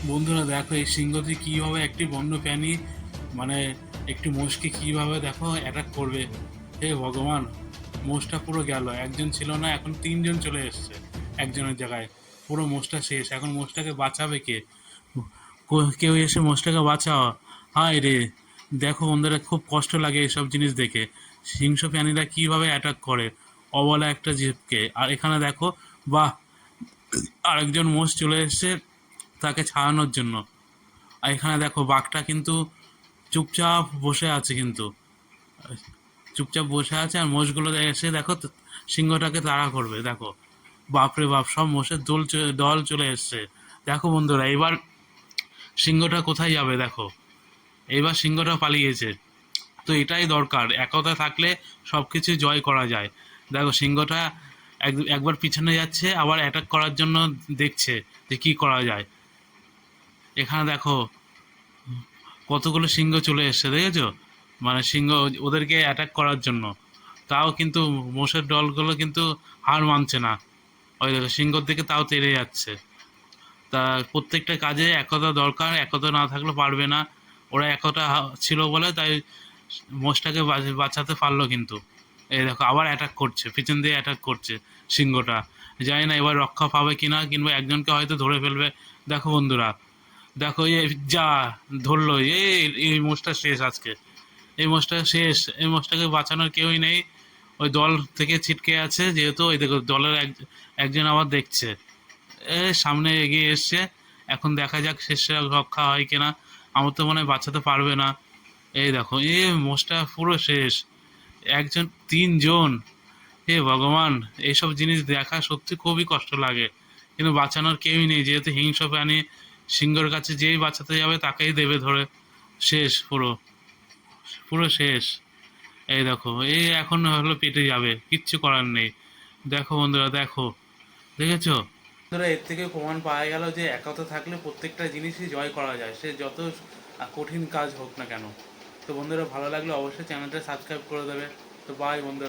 বন্ধুরা দেখো এই সিংহটি কীভাবে একটি বন্য প্রাণী মানে একটি মোষকে কীভাবে দেখো অ্যাটাক করবে। হে ভগবান, মোষটা পুরো গেল, একজন ছিল না এখন তিনজন চলে এসছে একজনের জায়গায়। পুরো মোষটা শেষ, এখন মোষটাকে বাঁচাবে কে? কেউ এসে মোষটাকে বাঁচাও। হায় রে! দেখো বন্ধুরা, খুব কষ্ট লাগে এইসব জিনিস দেখে। হিংস্র প্রাণীরা কীভাবে অ্যাটাক করে অবলা একটা জীবকে। আর এখানে দেখো, বাহ, আরেকজন মোষ চলে এসছে তাকে ছাড়ানোর জন্য। আর এখানে দেখো বাঘটা কিন্তু চুপচাপ বসে আছে, কিন্তু চুপচাপ বসে আছে। আর মোষগুলো এসে দেখো সিংহটাকে তাড়া করবে। দেখো, বাপরে বাপ, সব মোষের দল চলে এসছে। দেখো বন্ধুরা, এবার সিংহটা কোথায় যাবে? দেখো, এইবার সিংহটা পালিয়েছে। তো এটাই দরকার, একতা থাকলে সব কিছু জয় করা যায়। দেখো সিংহটা একবার পিছনে যাচ্ছে, আবার অ্যাটাক করার জন্য দেখছে যে কি করা যায়। এখানে দেখো কতগুলো সিংহ চলে এসছে, দেখেছো? মানে সিংহ ওদেরকে অ্যাটাক করার জন্য। তাও কিন্তু মোষের দলগুলো কিন্তু হার মানছে না। ওই দেখো সিংহর দিকে তাও তেড়ে যাচ্ছে। তা প্রত্যেকটা কাজে একতা দরকার, একতা না থাকলে পারবে না। ওরা একতা ছিল বলে তাই মোষটাকে বাঁচাতে পারলো। কিন্তু এই দেখো আবার অ্যাটাক করছে, পিছন দিয়ে অ্যাটাক করছে সিংহটা। জানি না এবার রক্ষা পাবে কিনা, কিংবা একজনকে হয়তো ধরে ফেলবে। দেখো বন্ধুরা, দেখো যা ধরলো, এই মোষটা শেষ আজকে। এই মোষটা শেষ, এই মোষটাকে বাঁচানোর কেউই নেই। ওই দল থেকে ছিটকে আছে যেহেতু। ওই দেখো দলের একজন আবার দেখছে, সামনে এগিয়ে এসছে। এখন দেখা যাক শেষে রক্ষা হয় কিনা। আমার তো মনে হয় বাঁচাতে পারবে না। এই দেখো মোষটা পুরো শেষ, একজন তিনজন। হে ভগবান, এইসব জিনিস দেখা সত্যি খুবই কষ্ট লাগে, কিন্তু বাঁচানোর কেউই নেই যেহেতু হিংস্র প্রাণী। সিংহর কাছে যেই বাঁচাতে যাবে তাকেই দেবে ধরে। শেষ, পুরো পুরো শেষ। এই দেখো, এই এখন হলো পেটে যাবে, কিচ্ছু করার নেই। দেখো বন্ধুরা, দেখো, দেখেছো? বন্ধুরা, এর থেকে প্রমাণ পাওয়া গেল যে একতা থাকলে প্রত্যেকটা জিনিসই জয় করা যায়, সে যত কঠিন কাজ হোক না কেন। তো বন্ধুরা, ভালো লাগলে অবশ্যই চ্যানেলটা সাবস্ক্রাইব করে দেবে। তো বাই বন্ধুরা।